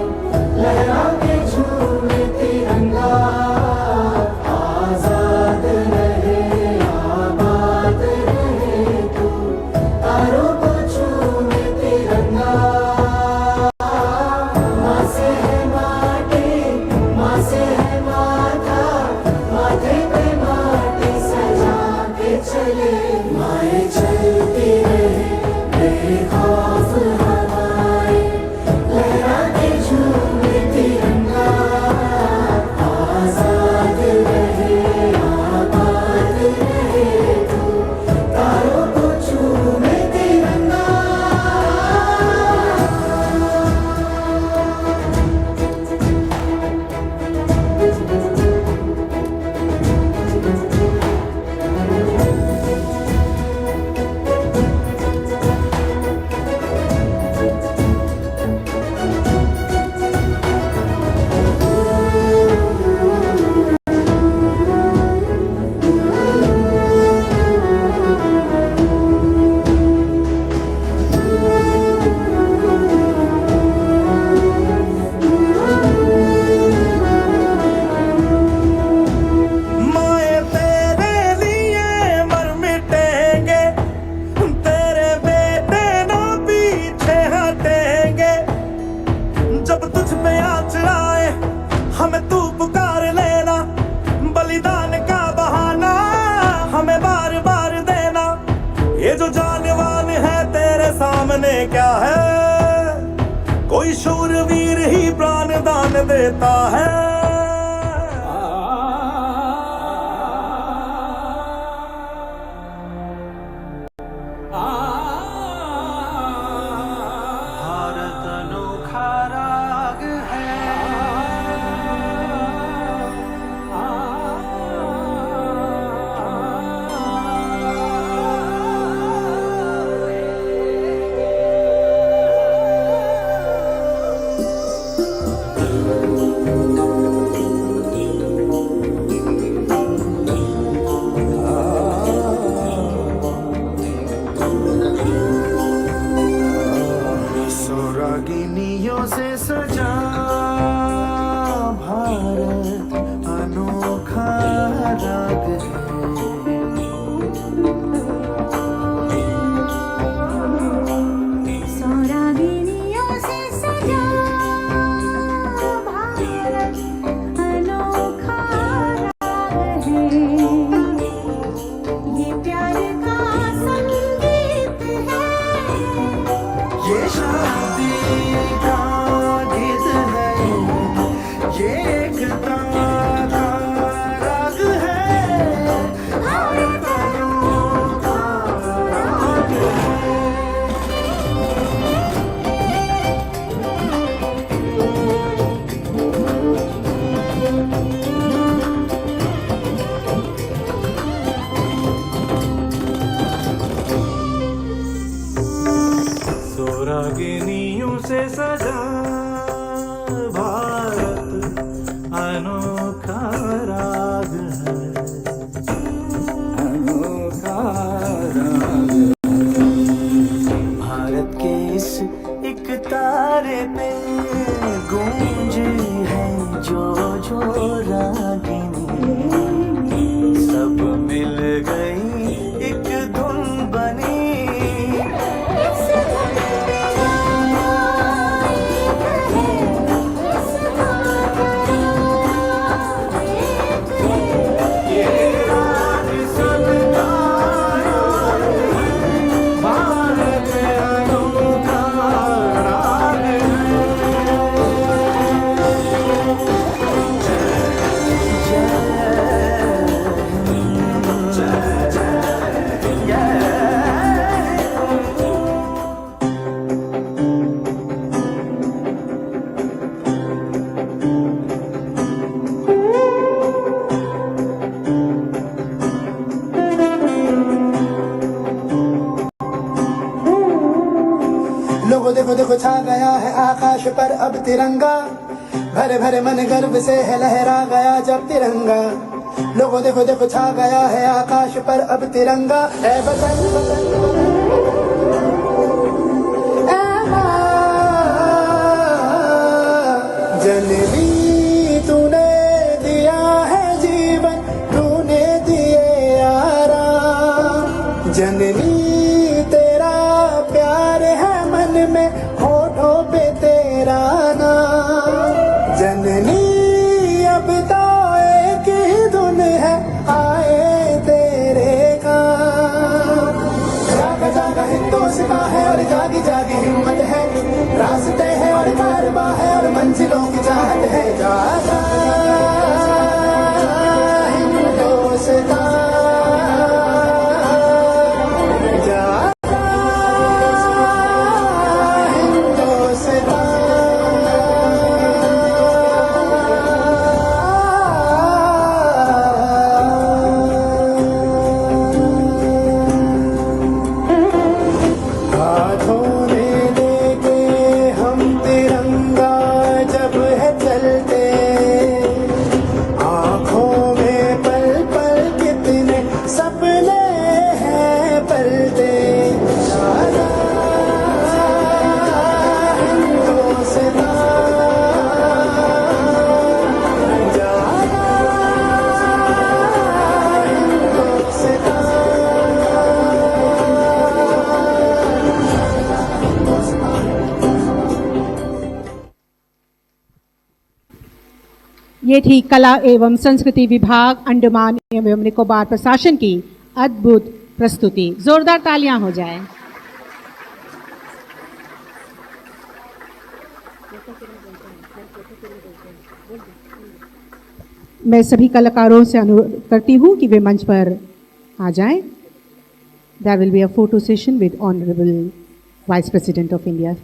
Speaker 7: लहरा के झूमे तिरंगा। आजाद रहे आबाद रहे तू, तारों को छूमे तिरंगा। माँ से है माटी, माँ से है माथा, माथे पे माटी सजा के चले। माए चलती रहे बेखौफ हवाएं, लहरा के झूमे तिरंगा। आजाद रहे आबाद रहे तू, तारों को छूमे तिरंगा।
Speaker 2: माए तेरे लिए मर मिटेंगे, तेरे बेटे ना पीछे हटेंगे। जब तुझ पे आँच आए हमें तू पुकार लेना, बलिदान का बहाना हमें बार बार देना। ये जो जानवान है तेरे सामने क्या है, कोई शूरवीर ही प्राण दान देता है। भारत अनोखा राग है, सोरागिनियों से सजा भारत अनोखा राग
Speaker 8: सौरागिनियों से सजा भारत अनोखा राग है। ये प्यार का संगीत है,
Speaker 2: ये शादी का गीत है, ये एकता का राग है। भारत अनोखा राग है। सोरागिनियों से सजा भारत अनोखा राग है, अनोखा राग है। भारत के इस एक तारे पे गूंज है जो जो रागिनी, सब मिल गई एक धुन बनी।
Speaker 8: इस धुन में आई
Speaker 9: लोगों देखो देखो छा गया है आकाश पर अब तिरंगा, भरे भरे मन गर्व से है लहरा गया जब तिरंगा। लोगों देखो देखो छा गया है आकाश पर अब तिरंगा। ऐ वतन ऐ माँ जननी, तूने दिया है जीवन, तूने दिए आराम। जननी तेरा प्यार है मन में, होठों पे तेरा नाम। जननी अब तो एक ही धुन है, आए तेरे काम। जागा जागा हिंदुस्तां है और जागी जागी हिम्मत है, रास्ते है और कारवां है और मंजिलों की चाहत है। जागा हिंदुस्तां,
Speaker 1: ये थी कला एवं संस्कृति विभाग अंडमान एवं निकोबार प्रशासन की अद्भुत प्रस्तुति। जोरदार तालियां हो जाए। मैं सभी कलाकारों से अनुरोध करती हूं कि वे मंच पर आ जाएं। There will be a photo session with Honorable Vice President of India.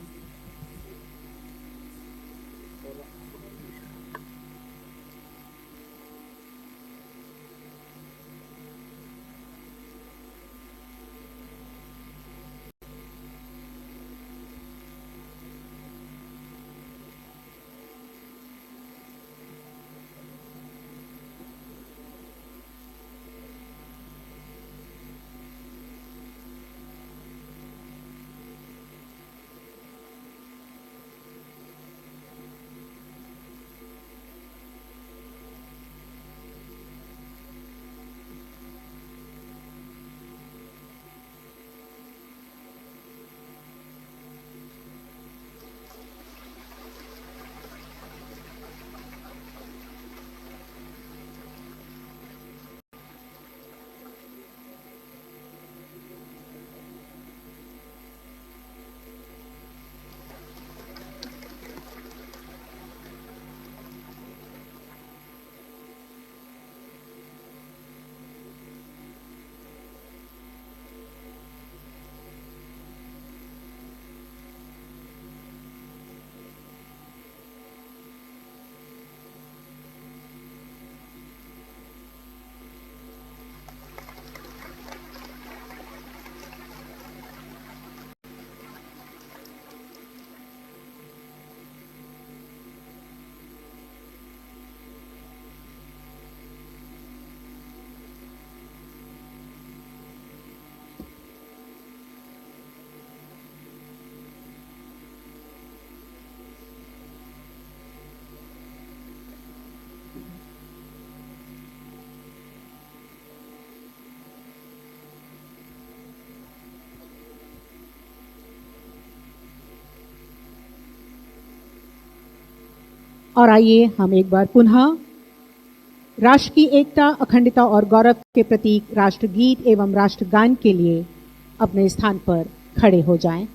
Speaker 1: और आइए हम एक बार पुनः राष्ट्र की एकता, अखंडता और गौरव के प्रतीक राष्ट्रगीत एवं राष्ट्रगान के लिए अपने स्थान पर खड़े हो जाएं।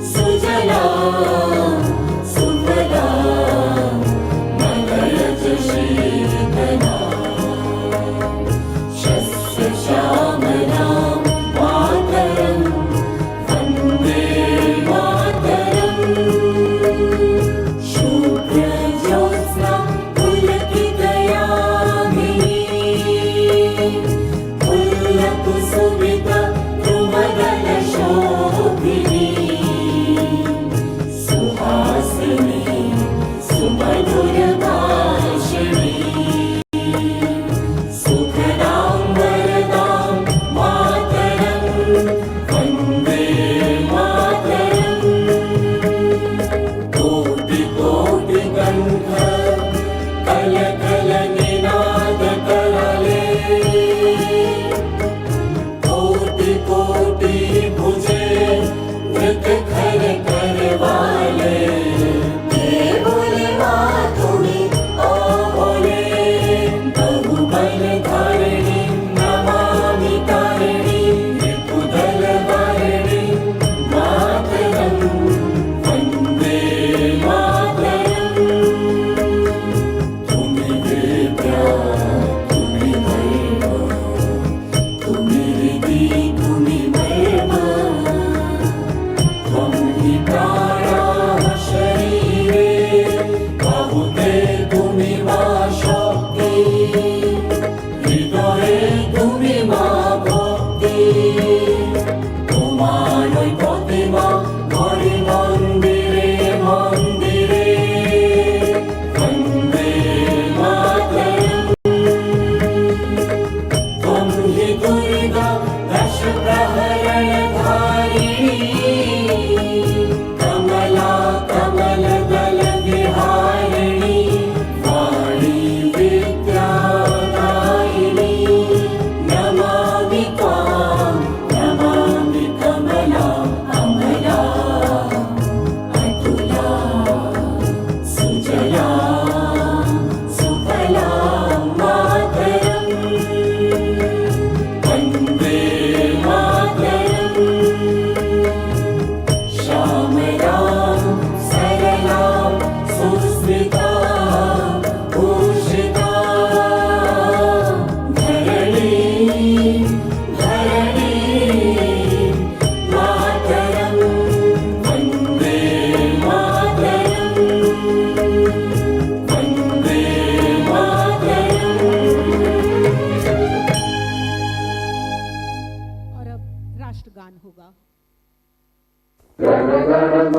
Speaker 8: सुजला सुफला मलयज शीतला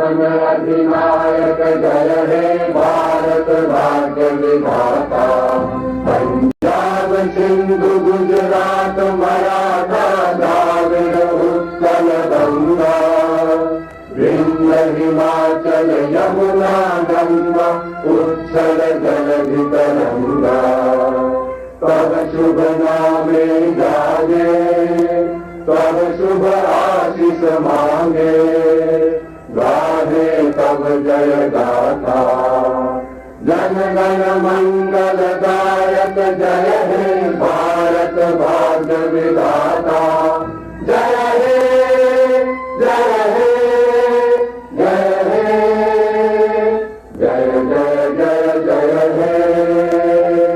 Speaker 6: दुश्मन अधिनायक जय हे भारत भाग्य विधाता। पंजाब सिंधु गुजरात मराठा द्राविड़ उत्कल गंगा, विंध्य हिमाचल यमुना गंगा, उच्छल जलधि तरंगा। तब शुभ नामे जागे, तब शुभ आशीष मांगे, गाहे तब जय गाथा। जन गण मंगल दायक जय हे भारत भाग्य विधाता। जय हे जय हे जय हे जय जय जय जय हे।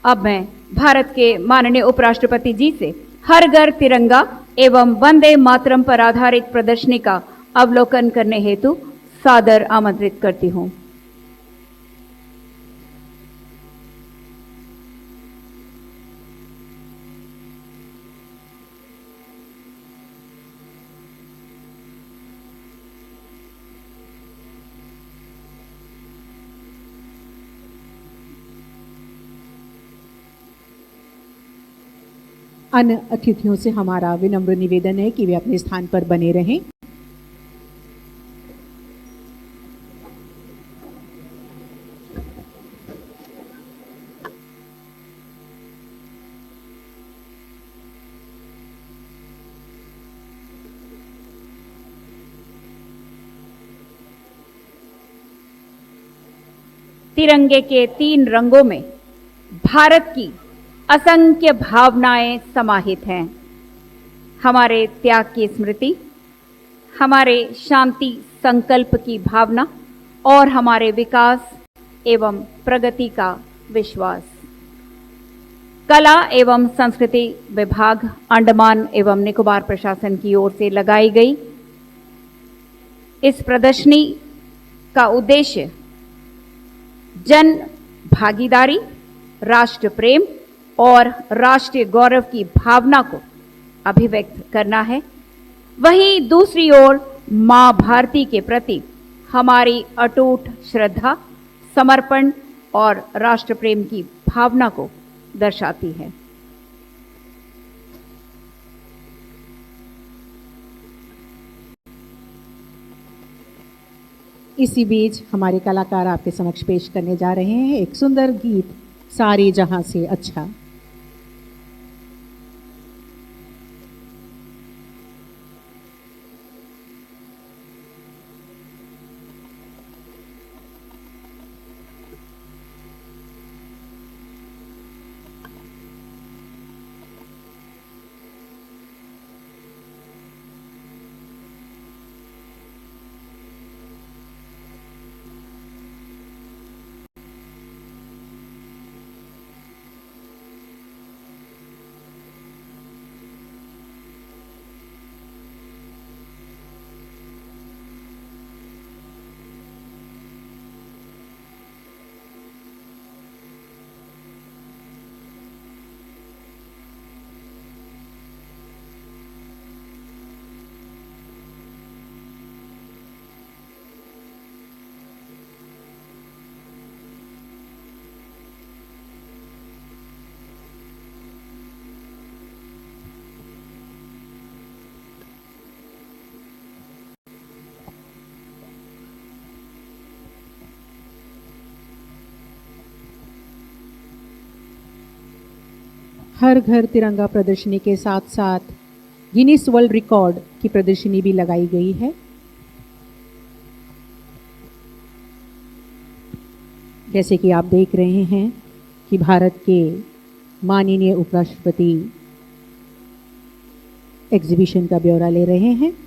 Speaker 3: अब मैं भारत के माननीय उपराष्ट्रपति जी से हर घर तिरंगा एवं वंदे मातरम पर आधारित प्रदर्शनी का अवलोकन करने हेतु सादर आमंत्रित करती हूं।
Speaker 1: अन्य अतिथियों से हमारा विनम्र निवेदन है कि वे अपने स्थान पर बने रहें।
Speaker 3: तिरंगे के 3 रंगों में भारत की असंख्य भावनाएं समाहित हैं। हमारे त्याग की स्मृति, हमारे शांति संकल्प की भावना और हमारे विकास एवं प्रगति का विश्वास। कला एवं संस्कृति विभाग, अंडमान एवं निकोबार प्रशासन की ओर से लगाई गई इस प्रदर्शनी का उद्देश्य जन भागीदारी, राष्ट्र प्रेम और राष्ट्रीय गौरव की भावना को अभिव्यक्त करना है। वहीं दूसरी ओर मां भारती के प्रति हमारी अटूट श्रद्धा, समर्पण और राष्ट्र प्रेम की भावना को दर्शाती है।
Speaker 1: इसी बीच हमारे कलाकार आपके समक्ष पेश करने जा रहे हैं एक सुंदर गीत, सारे जहां से अच्छा। हर घर तिरंगा प्रदर्शनी के साथ साथ गिनीज वर्ल्ड रिकॉर्ड की प्रदर्शनी भी लगाई गई है। जैसे कि आप देख रहे हैं कि भारत के माननीय उपराष्ट्रपति एग्जीबिशन का ब्यौरा ले रहे हैं।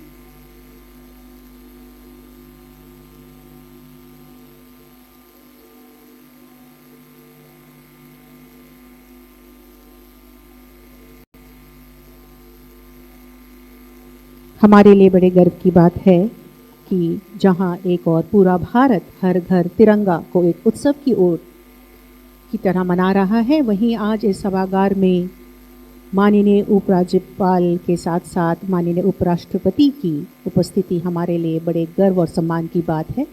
Speaker 1: हमारे लिए बड़े गर्व की बात है कि जहां एक और पूरा भारत हर घर तिरंगा को एक उत्सव की ओर की तरह मना रहा है, वहीं आज इस सभागार में माननीय उपराज्यपाल के साथ साथ माननीय उपराष्ट्रपति की उपस्थिति हमारे लिए बड़े गर्व और सम्मान की बात है।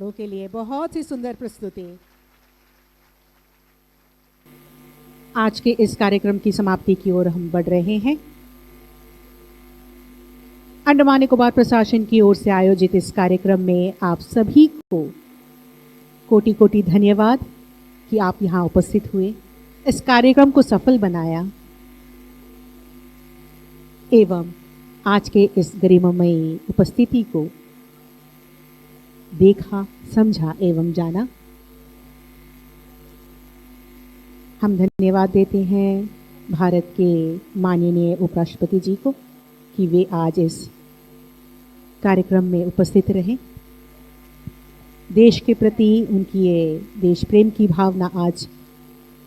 Speaker 1: पुरस्कारों के लिए। बहुत ही सुंदर प्रस्तुति। आज के इस कार्यक्रम की समाप्ति की ओर हम बढ़ रहे हैं। अंडमान निकोबार प्रशासन की ओर से आयोजित इस कार्यक्रम में आप सभी को कोटि कोटि धन्यवाद कि आप यहाँ उपस्थित हुए, इस कार्यक्रम को सफल बनाया एवं आज के इस गरिमामयी उपस्थिति को देखा, समझा एवं जाना। हम धन्यवाद देते हैं भारत के माननीय उपराष्ट्रपति जी को कि वे आज इस कार्यक्रम में उपस्थित रहे। देश के प्रति उनकी ये देश प्रेम की भावना आज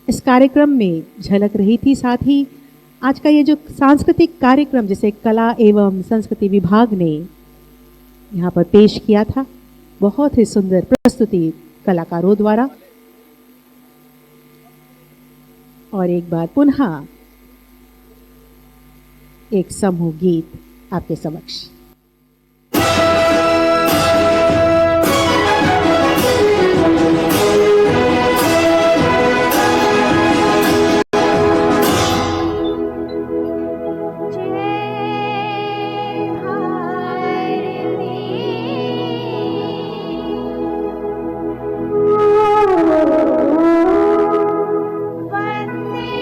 Speaker 1: इस कार्यक्रम में झलक रही थी। साथ ही आज का ये जो सांस्कृतिक कार्यक्रम जिसे कला एवं संस्कृति विभाग ने यहाँ पर पेश किया था, बहुत ही सुंदर प्रस्तुति कलाकारों द्वारा। और एक बार पुनः एक समूह गीत आपके समक्ष।
Speaker 8: वंदे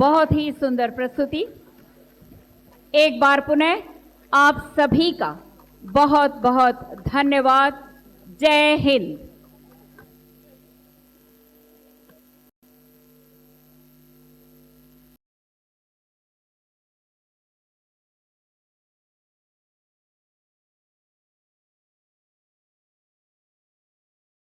Speaker 3: बहुत ही सुंदर प्रस्तुति। एक बार पुनः आप सभी का बहुत बहुत धन्यवाद। जय हिंद।